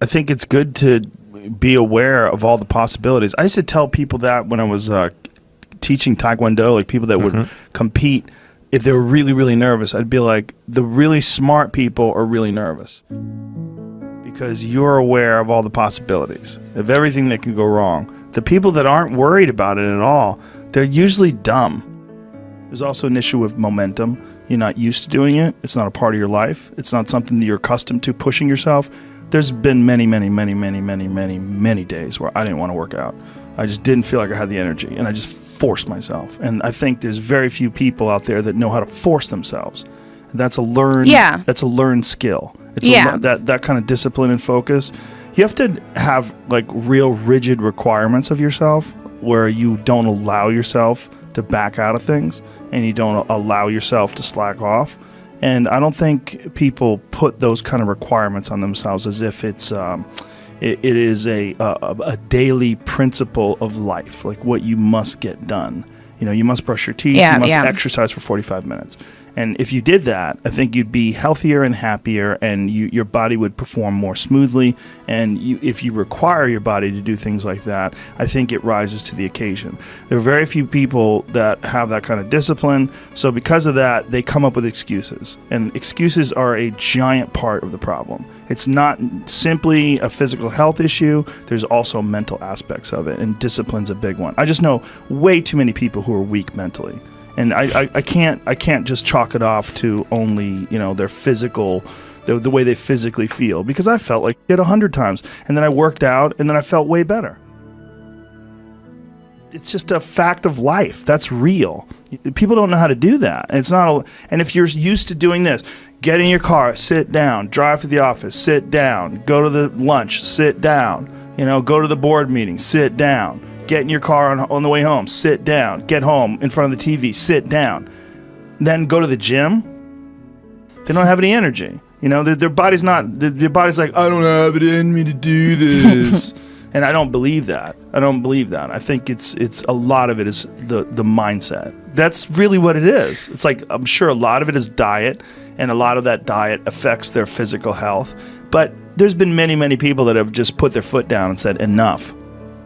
I think it's good to be aware of all the possibilities. I used to tell people that when I was teaching Taekwondo, like people that would compete, if they were really, really nervous, I'd be like, the really smart people are really nervous because you're aware of all the possibilities, of everything that can go wrong. The people that aren't worried about it at all, they're usually dumb. There's also an issue with momentum. You're not used to doing it. It's not a part of your life. It's not something that you're accustomed to, pushing yourself. There's been many days where I didn't want to work out. I just didn't feel like I had the energy, and I just forced myself. And I think there's very few people out there that know how to force themselves. That's a learned, that's a learned skill. It's that kind of discipline and focus. You have to have like real rigid requirements of yourself where you don't allow yourself to back out of things and you don't allow yourself to slack off. And I don't think people put those kind of requirements on themselves as if it's it is a daily principle of life, like what you must get done. You know, you must brush your teeth, you must exercise for 45 minutes. And if you did that, I think you'd be healthier and happier, and your body would perform more smoothly. And if you require your body to do things like that, I think it rises to the occasion. There are very few people that have that kind of discipline. So because of that, they come up with excuses. And excuses are a giant part of the problem. It's not simply a physical health issue. There's also mental aspects of it, and discipline's a big one. I just know way too many people who are weak mentally. And I can't just chalk it off to only, you know, their physical, the way they physically feel, because I felt like shit 100 times, and then I worked out, and then I felt way better. It's just a fact of life. That's real. People don't know how to do that. And it's not. And if you're used to doing this, get in your car, sit down, drive to the office, sit down, go to the lunch, sit down, you know, go to the board meeting, sit down. Get in your car on the way home, sit down. Get home in front of the TV, sit down. Then go to the gym. They don't have any energy. You know, their body's not, their body's like, I don't have it in me to do this. And I don't believe that. I think it's a lot of it is the mindset. That's really what it is. It's like, I'm sure a lot of it is diet, and a lot of that diet affects their physical health. But there's been many people that have just put their foot down and said, enough.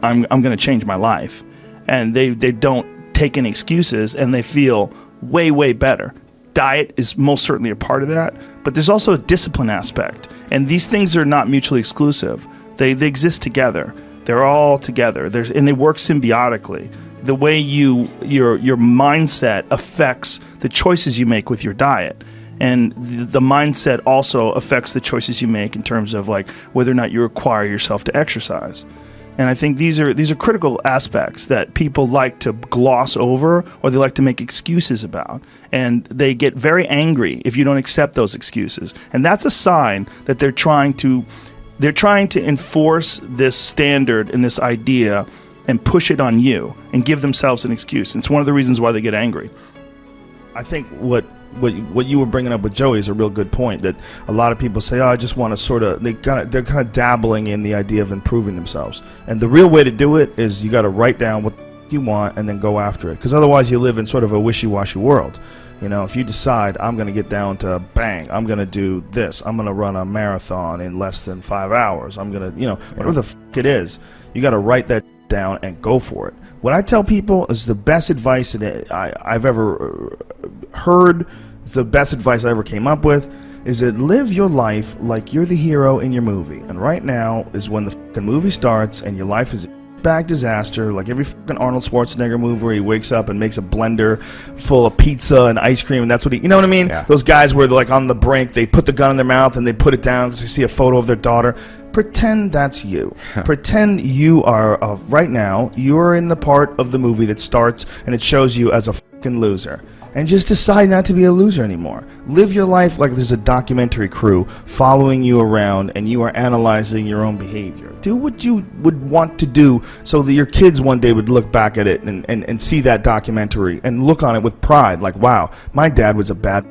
I'm going to change my life. And they don't take any excuses, and they feel way better. Diet is most certainly a part of that, but there's also a discipline aspect. And these things are not mutually exclusive. They exist together. They're all together. And they work symbiotically. The way your mindset affects the choices you make with your diet. And the mindset also affects the choices you make in terms of like whether or not you require yourself to exercise. And I think these are critical aspects that people like to gloss over, or they like to make excuses about. And they get very angry if you don't accept those excuses. And that's a sign that they're trying to enforce this standard and this idea and push it on you and give themselves an excuse. And it's one of the reasons why they get angry. I think what you were bringing up with Joey is a real good point, that a lot of people say, oh, I just want to sort of, they're kind of dabbling in the idea of improving themselves. And the real way to do it is you got to write down what you want and then go after it. Because otherwise you live in sort of a wishy-washy world. You know, if you decide I'm going to get down to bang, I'm going to do this, I'm going to run a marathon in less than 5 hours, I'm going to, you know, whatever the fuck it is, you got to write that down and go for it. What I tell people is the best advice that I've ever heard, it's the best advice I ever came up with, is that live your life like you're the hero in your movie. And right now is when the fucking movie starts and your life is a bag disaster, like every fucking Arnold Schwarzenegger movie where he wakes up and makes a blender full of pizza and ice cream, and that's what you know what I mean? Yeah. Those guys where they're like on the brink, they put the gun in their mouth and they put it down because they see a photo of their daughter. Pretend that's you. Pretend you are, right now, you are in the part of the movie that starts and it shows you as a fucking loser. And just decide not to be a loser anymore. Live your life like there's a documentary crew following you around and you are analyzing your own behavior. Do what you would want to do so that your kids one day would look back at it and see that documentary and look on it with pride. Like, wow, my dad was a bad...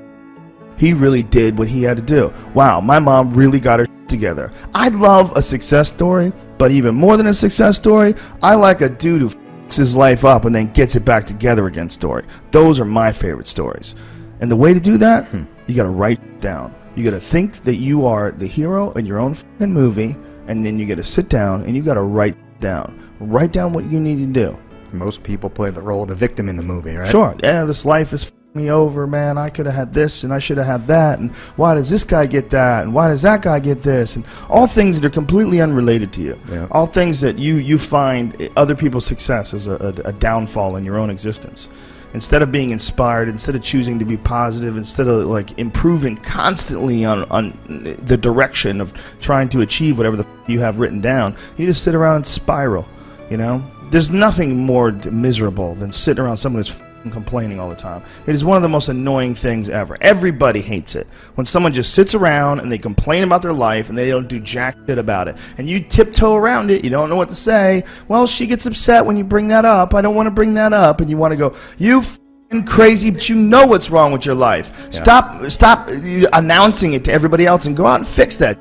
He really did what he had to do. Wow, my mom really got her together. I love a success story, but even more than a success story, I like a dude who f***s his life up and then gets it back together again story. Those are my favorite stories. And the way to do that, you got to write it down. You got to think that you are the hero in your own f***ing movie, and then you got to sit down and you got to write down what you need to do. Most people play the role of the victim in the movie, right? Sure. Yeah, this life is me over, man. I could have had this and I should have had that, and why does this guy get that, and why does that guy get this, and all things that are completely unrelated to you. Yeah. All things that you find other people's success as a downfall in your own existence. Instead of being inspired, instead of choosing to be positive, instead of like improving constantly on the direction of trying to achieve whatever the you have written down, you just sit around and spiral. You know, there's nothing more miserable than sitting around someone who's complaining all the time. It is one of the most annoying things ever. Everybody hates it when someone just sits around and they complain about their life and they don't do jack shit about it, and you tiptoe around it. You don't know what to say. Well, she gets upset when you bring that up. I don't want to bring that up. And you want to go, you f***ing crazy, but you know what's wrong with your life. Yeah. Stop announcing it to everybody else and go out and fix that.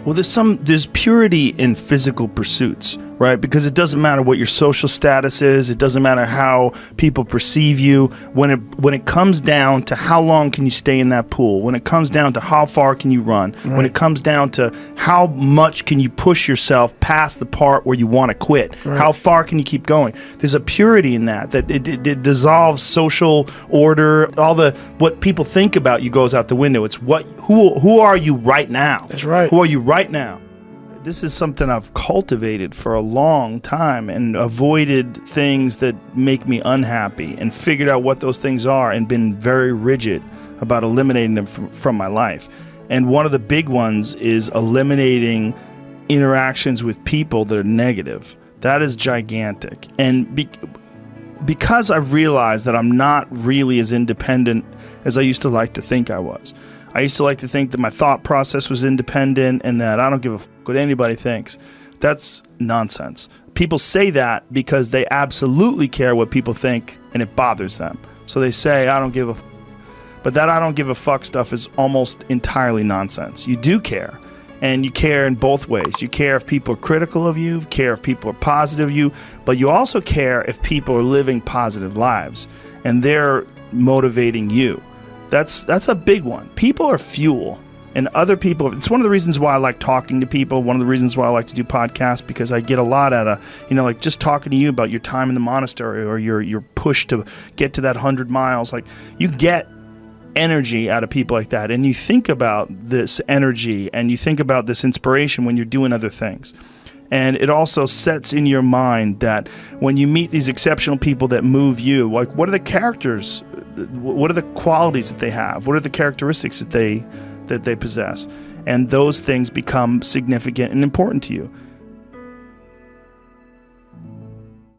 Well, there's purity in physical pursuits, right? Because it doesn't matter what your social status is. It doesn't matter how people perceive you. When it comes down to how long can you stay in that pool, when it comes down to how far can you run, right, when it comes down to how much can you push yourself past the part where you want to quit, right, how far can you keep going? There's a purity in that it dissolves social order. All what people think about you goes out the window. It's who are you right now? That's right. Who are you right now? This is something I've cultivated for a long time and avoided things that make me unhappy and figured out what those things are and been very rigid about eliminating them from my life. And one of the big ones is eliminating interactions with people that are negative. That is gigantic. And because I've realized that I'm not really as independent as I used to like to think I was. I used to like to think that my thought process was independent and that I don't give a fuck what anybody thinks. That's nonsense. People say that because they absolutely care what people think and it bothers them. So they say, I don't give a fuck. But that I don't give a fuck stuff is almost entirely nonsense. You do care. And you care in both ways. You care if people are critical of you, care if people are positive of you, but you also care if people are living positive lives and they're motivating you. That's a big one. People are fuel, and other people. It's one of the reasons why I like talking to people. One of the reasons why I like to do podcasts, because I get a lot out of, like just talking to you about your time in the monastery or your push to get to that 100 miles. Like, you get energy out of people like that, and you think about this energy and you think about this inspiration when you're doing other things. And it also sets in your mind that when you meet these exceptional people that move you, like, what are the characters? What are the qualities that they have? What are the characteristics that they possess? And those things become significant and important to you.